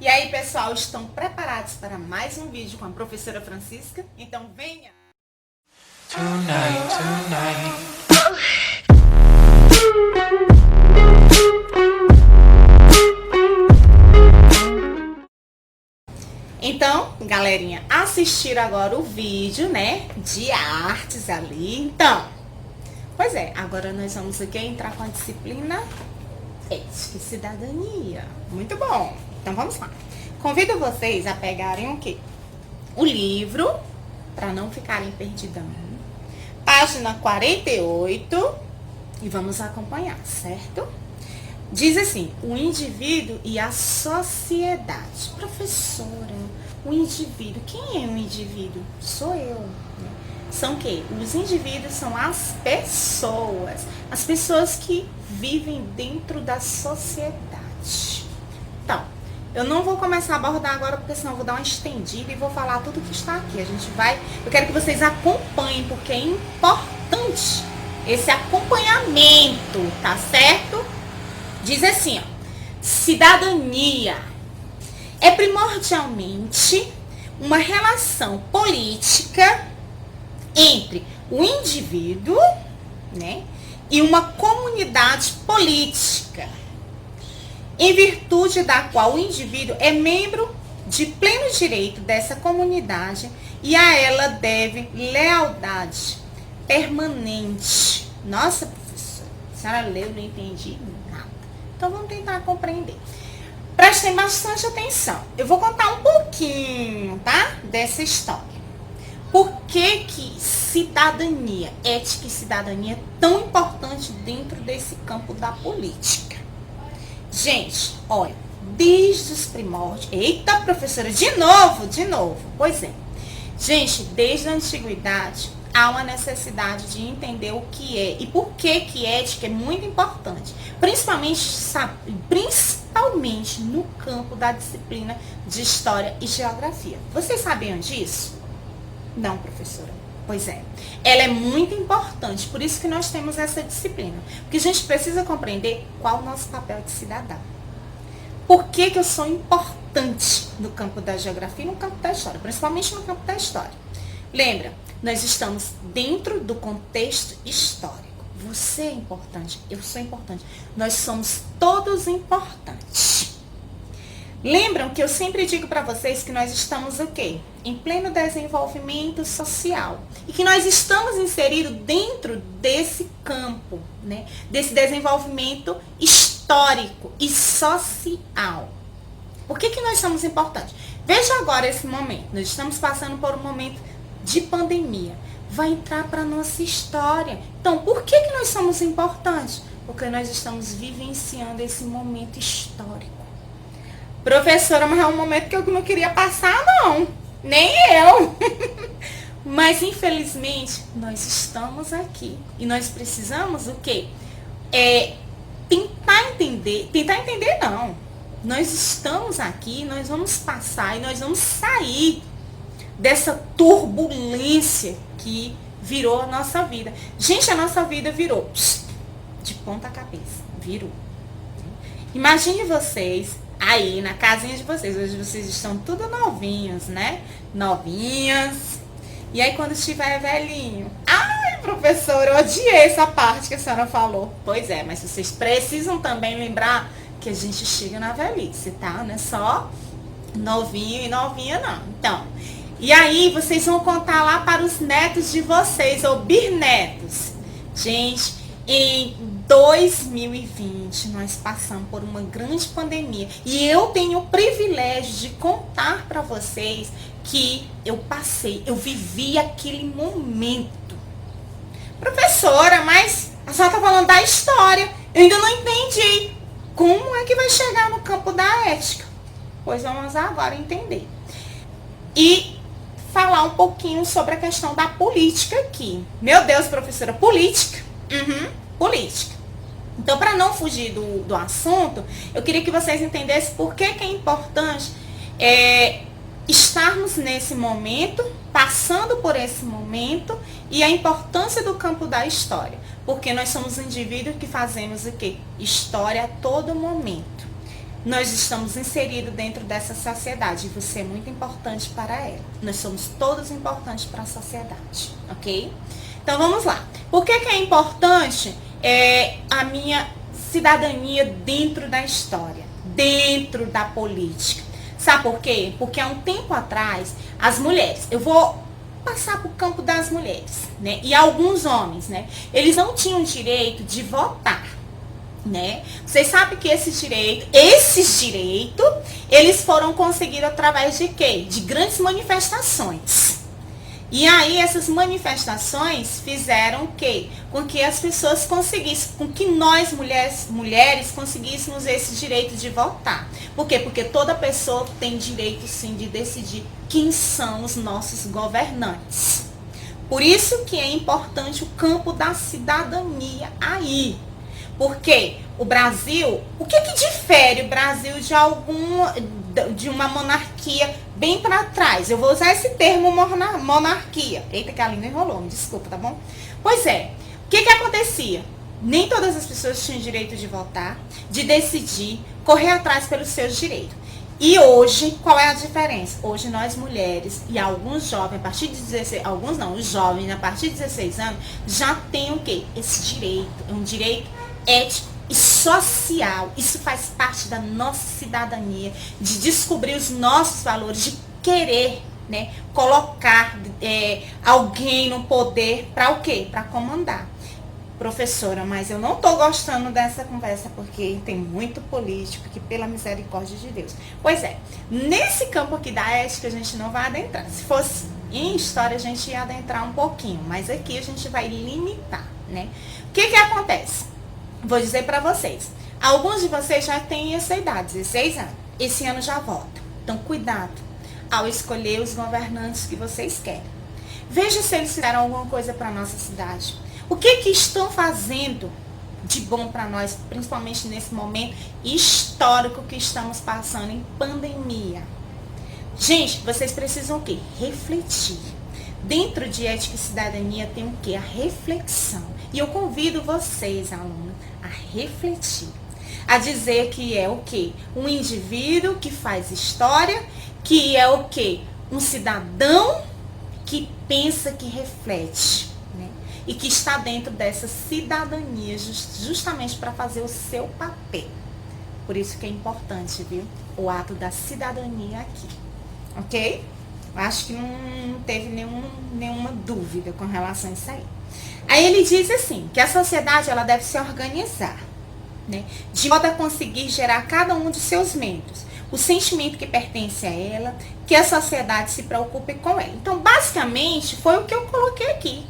E aí, pessoal, estão preparados para mais um vídeo com a professora Francisca? Então venha! Tonight. Então, galerinha, assistiram agora o vídeo, né, de artes ali. Então, pois é, agora nós vamos aqui entrar com a disciplina Ética e Cidadania. Muito bom! Então vamos lá. Convido vocês a pegarem o quê? O livro, para não ficarem perdidão. Página 48 e vamos acompanhar, certo? Diz assim, o indivíduo e a sociedade. Professora, o indivíduo, quem é o indivíduo? Sou eu. Né? São o quê? Os indivíduos são as pessoas que vivem dentro da sociedade. Então, eu não vou começar a abordar agora, porque senão eu vou dar uma estendida e vou falar tudo que está aqui. Eu quero que vocês acompanhem, porque é importante esse acompanhamento, tá certo? Diz assim, ó, cidadania é primordialmente uma relação política entre o indivíduo, né, e uma comunidade política, em virtude da qual o indivíduo é membro de pleno direito dessa comunidade e a ela deve lealdade permanente. Nossa, professora, a senhora leu, não entendi nada. Então vamos tentar compreender. Prestem bastante atenção. Eu vou contar um pouquinho, tá? Dessa história. Por que cidadania, ética e cidadania é tão importante dentro desse campo da política? Gente, olha, desde os primórdios... Eita, professora, de novo. Pois é. Gente, desde a antiguidade, há uma necessidade de entender o que é e por que ética é muito importante. Principalmente no campo da disciplina de História e Geografia. Vocês sabiam disso? Não, professora. Pois é. Ela é muito importante, por isso que nós temos essa disciplina. Porque a gente precisa compreender qual é o nosso papel de cidadão. Por que eu sou importante no campo da geografia e no campo da história? Principalmente no campo da história. Lembra, nós estamos dentro do contexto histórico. Você é importante, eu sou importante. Nós somos todos importantes. Lembram que eu sempre digo para vocês que nós estamos o quê? Em pleno desenvolvimento social. E que nós estamos inseridos dentro desse campo, né? Desse desenvolvimento histórico e social. Por que nós somos importantes? Veja agora esse momento. Nós estamos passando por um momento de pandemia. Vai entrar para a nossa história. Então, por que nós somos importantes? Porque nós estamos vivenciando esse momento histórico. Professora, mas é um momento que eu não queria passar, não. Nem eu. Mas, infelizmente, nós estamos aqui. E nós precisamos o quê? Tentar entender não. Nós estamos aqui, nós vamos passar e nós vamos sair dessa turbulência que virou a nossa vida. Gente, a nossa vida virou de ponta cabeça. Virou. Imagine vocês aí na casinha de vocês. Hoje vocês estão tudo novinhos, né? Novinhas. E aí quando estiver velhinho. Ai, professora, eu odiei essa parte que a senhora falou. Pois é, mas vocês precisam também lembrar que a gente chega na velhice, tá? Não é só novinho e novinha, não. Então, e aí vocês vão contar lá para os netos de vocês, ou bisnetos. Gente, em 2020 nós passamos por uma grande pandemia. E eu tenho o privilégio de contar para vocês que eu vivi aquele momento. Professora, mas a senhora está falando da história. Eu ainda não entendi. Como é que vai chegar no campo da ética? Pois vamos agora entender. E falar um pouquinho sobre a questão da política aqui. Meu Deus, professora, política? Política. Então, para não fugir do assunto, eu queria que vocês entendessem por que é importante estarmos nesse momento, passando por esse momento, e a importância do campo da história. Porque nós somos indivíduos que fazemos o quê? História a todo momento. nós estamos inseridos dentro dessa sociedade e você é muito importante para ela. Nós somos todos importantes para a sociedade, ok? Então vamos lá. Por que é importante a minha cidadania dentro da história, dentro da política? Sabe por quê? Porque há um tempo atrás, as mulheres, eu vou passar para o campo das mulheres, né? E alguns homens, né? Eles não tinham direito de votar, né? Vocês sabem que esses direitos, eles foram conseguidos através de quê? De grandes manifestações. E aí essas manifestações fizeram o quê? Com que as pessoas conseguissem, com que nós mulheres conseguíssemos esse direito de votar. Por quê? Porque toda pessoa tem direito sim de decidir quem são os nossos governantes. Por isso que é importante o campo da cidadania aí. Porque o Brasil, o que difere o Brasil de uma monarquia bem para trás? Eu vou usar esse termo monarquia. Eita, que a língua enrolou, me desculpa, tá bom? Pois é, o que acontecia? Nem todas as pessoas tinham direito de votar, de decidir, correr atrás pelos seus direitos. E hoje, qual é a diferença? Hoje nós mulheres e alguns jovens, a partir de 16, alguns não, os jovens a partir de 16 anos, já têm o quê? Esse direito, é um direito ético e social. Isso faz parte da nossa cidadania, de descobrir os nossos valores, de querer, né, colocar alguém no poder para o quê? Para comandar. Professora, mas eu não estou gostando dessa conversa porque tem muito político que, pela misericórdia de Deus. Pois é, nesse campo aqui da ética a gente não vai adentrar. Se fosse em história a gente ia adentrar um pouquinho, mas aqui a gente vai limitar, né? O que acontece? Vou dizer para vocês. Alguns de vocês já têm essa idade, 16 anos. Esse ano já vota. Então, cuidado ao escolher os governantes que vocês querem. Veja se eles fizeram alguma coisa para a nossa cidade. O que estão fazendo de bom para nós, principalmente nesse momento histórico que estamos passando em pandemia? Gente, vocês precisam o quê? Refletir. Dentro de ética e cidadania tem o quê? A reflexão. E eu convido vocês, alunos, a refletir. A dizer que é o quê? Um indivíduo que faz história, que é o quê? Um cidadão que pensa, que reflete, né? E que está dentro dessa cidadania justamente para fazer o seu papel. Por isso que é importante, viu? O ato da cidadania aqui. Ok? Acho que não teve nenhuma dúvida com relação a isso aí. Aí ele diz assim, que a sociedade ela deve se organizar, né, de modo a conseguir gerar cada um de seus membros o sentimento que pertence a ela, que a sociedade se preocupe com ela. Então, basicamente, foi o que eu coloquei aqui.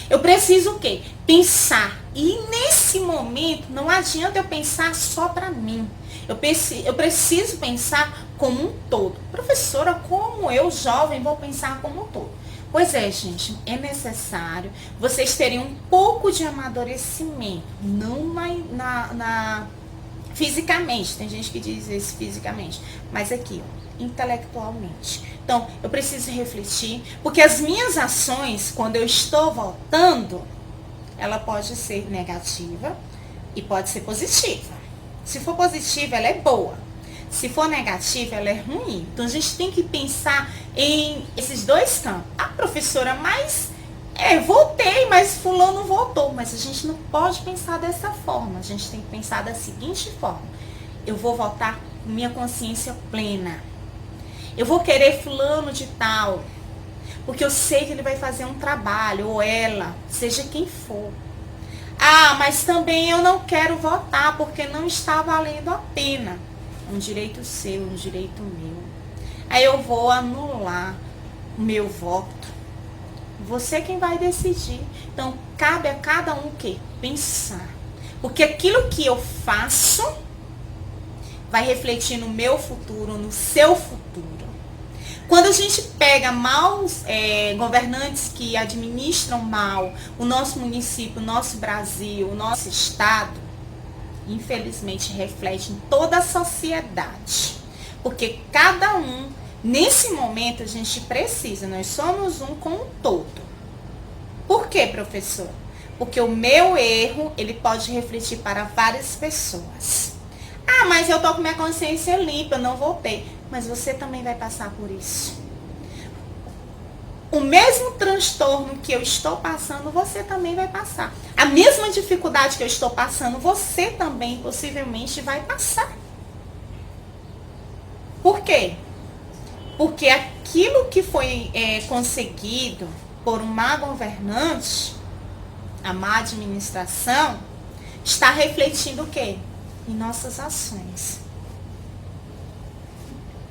Eu preciso o quê? Pensar. E nesse momento, não adianta eu pensar só para mim. Eu preciso pensar como um todo. Professora, como eu, jovem, vou pensar como um todo? Pois é, gente, é necessário vocês terem um pouco de amadurecimento, não fisicamente, tem gente que diz isso fisicamente, mas aqui, ó, intelectualmente. Então, eu preciso refletir, porque as minhas ações, quando eu estou votando, ela pode ser negativa e pode ser positiva. Se for positiva, ela é boa. Se for negativa, ela é ruim. Então, a gente tem que pensar em esses dois campos. Ah, professora, mas votei, mas fulano votou. Mas a gente não pode pensar dessa forma. A gente tem que pensar da seguinte forma. Eu vou votar com minha consciência plena. Eu vou querer fulano de tal, porque eu sei que ele vai fazer um trabalho, ou ela, seja quem for. Ah, mas também eu não quero votar, porque não está valendo a pena. Um direito seu, um direito meu. Aí eu vou anular o meu voto. Você quem vai decidir. Então, cabe a cada um o quê? Pensar. Porque aquilo que eu faço vai refletir no meu futuro, no seu futuro. Quando a gente pega maus governantes que administram mal o nosso município, o nosso Brasil, o nosso estado, infelizmente reflete em toda a sociedade. Porque cada um, nesse momento, a gente precisa, nós somos um com o todo. Por quê, professor? Porque o meu erro, ele pode refletir para várias pessoas. Ah, mas eu tô com minha consciência limpa, eu não voltei. Mas você também vai passar por isso. O mesmo transtorno que eu estou passando, você também vai passar. A mesma dificuldade que eu estou passando, você também possivelmente vai passar. Por quê? Porque aquilo que foi conseguido por um má governante, a má administração, está refletindo o quê? Em nossas ações.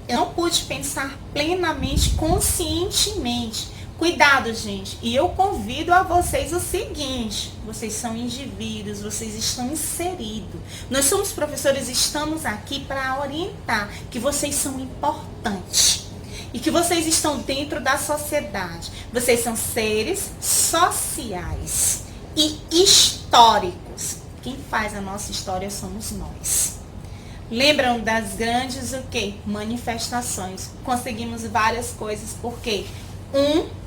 Eu não pude pensar plenamente, conscientemente. Cuidado, gente. E eu convido a vocês o seguinte. Vocês são indivíduos, vocês estão inseridos. Nós somos professores, estamos aqui para orientar que vocês são importantes. E que vocês estão dentro da sociedade. Vocês são seres sociais e históricos. Quem faz a nossa história somos nós. Lembram das grandes o quê? Manifestações. Conseguimos várias coisas porque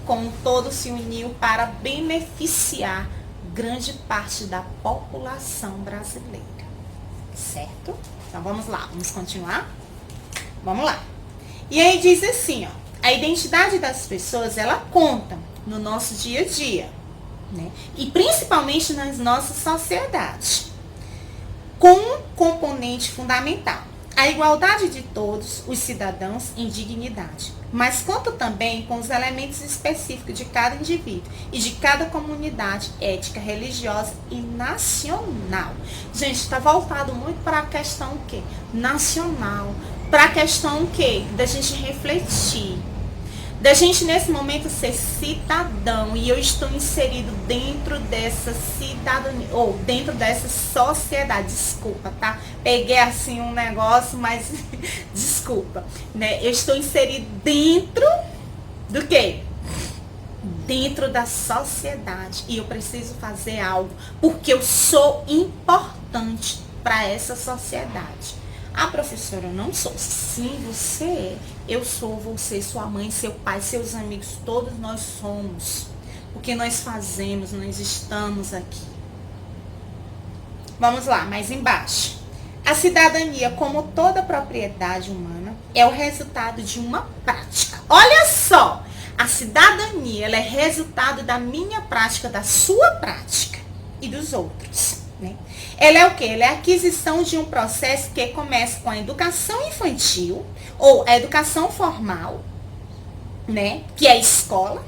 com o todo se uniu para beneficiar grande parte da população brasileira. Certo? Então vamos lá, vamos continuar? Vamos lá. E aí diz assim, ó, a identidade das pessoas, ela conta no nosso dia a dia, né? E principalmente nas nossas sociedades. Com um componente fundamental, a igualdade de todos os cidadãos em dignidade, mas conta também com os elementos específicos de cada indivíduo e de cada comunidade ética, religiosa e nacional. Gente, está voltado muito para a questão o quê? Nacional, para a questão o quê? Da gente refletir. Da gente nesse momento ser cidadão, e eu estou inserido dentro dessa cidadania, ou dentro dessa sociedade, desculpa, tá? Peguei assim um negócio, mas desculpa, né? Eu estou inserido dentro do quê? Dentro da sociedade, e eu preciso fazer algo, porque eu sou importante para essa sociedade. Ah, professora, eu não sou. Sim, você é. Eu sou você, sua mãe, seu pai, seus amigos, todos nós somos. O que nós fazemos, nós estamos aqui. Vamos lá, mais embaixo. A cidadania, como toda propriedade humana, é o resultado de uma prática. Olha só, a cidadania, ela é resultado da minha prática, da sua prática e dos outros, né? Ela é o quê? Ela é a aquisição de um processo que começa com a educação infantil, ou a educação formal, né? Que é a escola.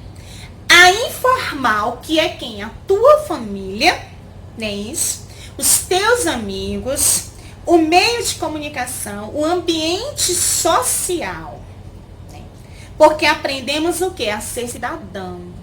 A informal, que é quem? A tua família, né? Isso. Os teus amigos, o meio de comunicação, o ambiente social, né? Porque aprendemos o quê? A ser cidadãos.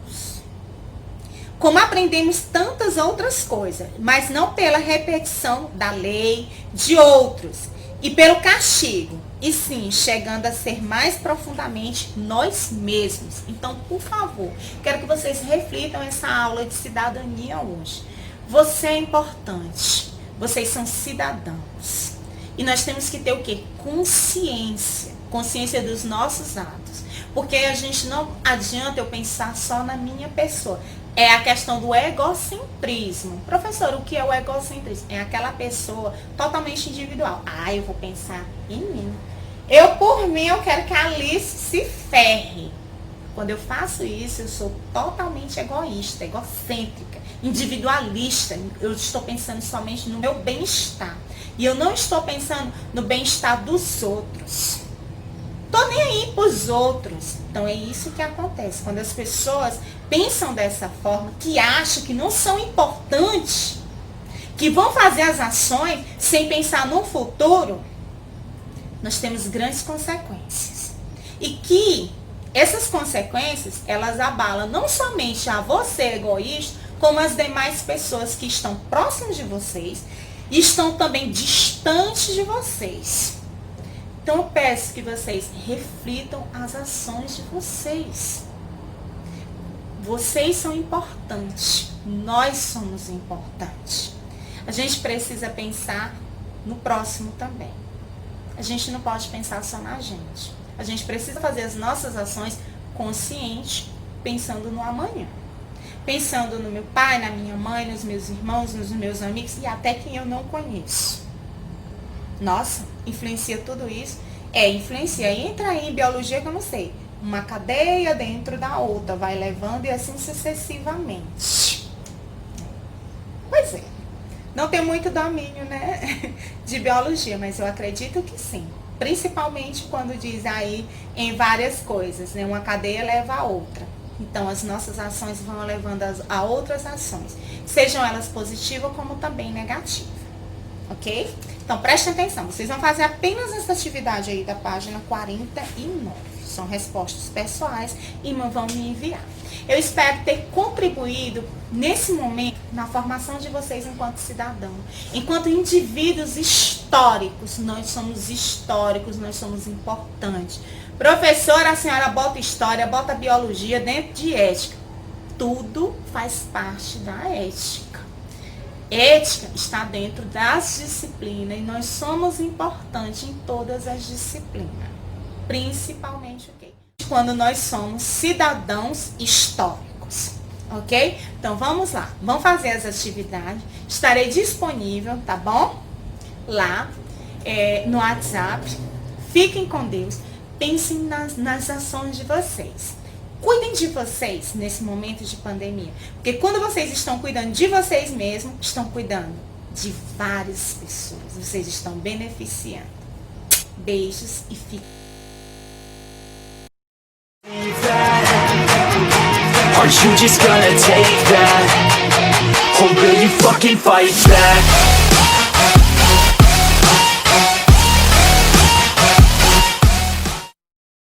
Como aprendemos tantas outras coisas, mas não pela repetição da lei de outros e pelo castigo, e sim chegando a ser mais profundamente nós mesmos. Então, por favor, quero que vocês reflitam essa aula de cidadania hoje. Você é importante, vocês são cidadãos. E nós temos que ter o quê? Consciência. Consciência dos nossos atos. Porque a gente não adianta eu pensar só na minha pessoa. É a questão do egocentrismo. Professor, o que é o egocentrismo? É aquela pessoa totalmente individual. Ah, eu vou pensar em mim. Eu, por mim, eu quero que a Alice se ferre. Quando eu faço isso, eu sou totalmente egoísta, egocêntrica, individualista. Eu estou pensando somente no meu bem-estar. E eu não estou pensando no bem-estar dos outros. Tô nem aí pros outros. Então é isso que acontece. Quando as pessoas pensam dessa forma, que acham que não são importantes, que vão fazer as ações sem pensar no futuro, nós temos grandes consequências. E que essas consequências, elas abalam não somente a você, egoísta, como as demais pessoas que estão próximas de vocês e estão também distantes de vocês. Então eu peço que vocês reflitam as ações de vocês. Vocês são importantes. Nós somos importantes. A gente precisa pensar no próximo também. A gente não pode pensar só na gente. A gente precisa fazer as nossas ações conscientes, pensando no amanhã. Pensando no meu pai, na minha mãe, nos meus irmãos, nos meus amigos e até quem eu não conheço. Nossa, influencia tudo isso? Influencia. Entra aí em biologia que eu não sei. Uma cadeia dentro da outra, vai levando e assim sucessivamente. Pois é. Não tem muito domínio, né, de biologia, mas eu acredito que sim. Principalmente quando diz aí em várias coisas, né? Uma cadeia leva a outra. Então, as nossas ações vão levando a outras ações, sejam elas positivas como também negativas, ok? Então, prestem atenção, vocês vão fazer apenas essa atividade aí da página 49. São respostas pessoais e vão me enviar. Eu espero ter contribuído nesse momento na formação de vocês enquanto cidadão, enquanto indivíduos históricos. Nós somos históricos, nós somos importantes. Professora, a senhora bota história, bota biologia dentro de ética. Tudo faz parte da ética. Ética está dentro das disciplinas e nós somos importantes em todas as disciplinas. Principalmente quando nós somos cidadãos históricos, ok? Então vamos lá, vamos fazer as atividades. Estarei disponível, tá bom? Lá no WhatsApp. Fiquem com Deus. Pensem nas ações de vocês. Cuidem de vocês nesse momento de pandemia. Porque quando vocês estão cuidando de vocês mesmos, estão cuidando de várias pessoas. Vocês estão beneficiando. Beijos e fiquem. Are you just gonna take that? Or will you fucking fight back?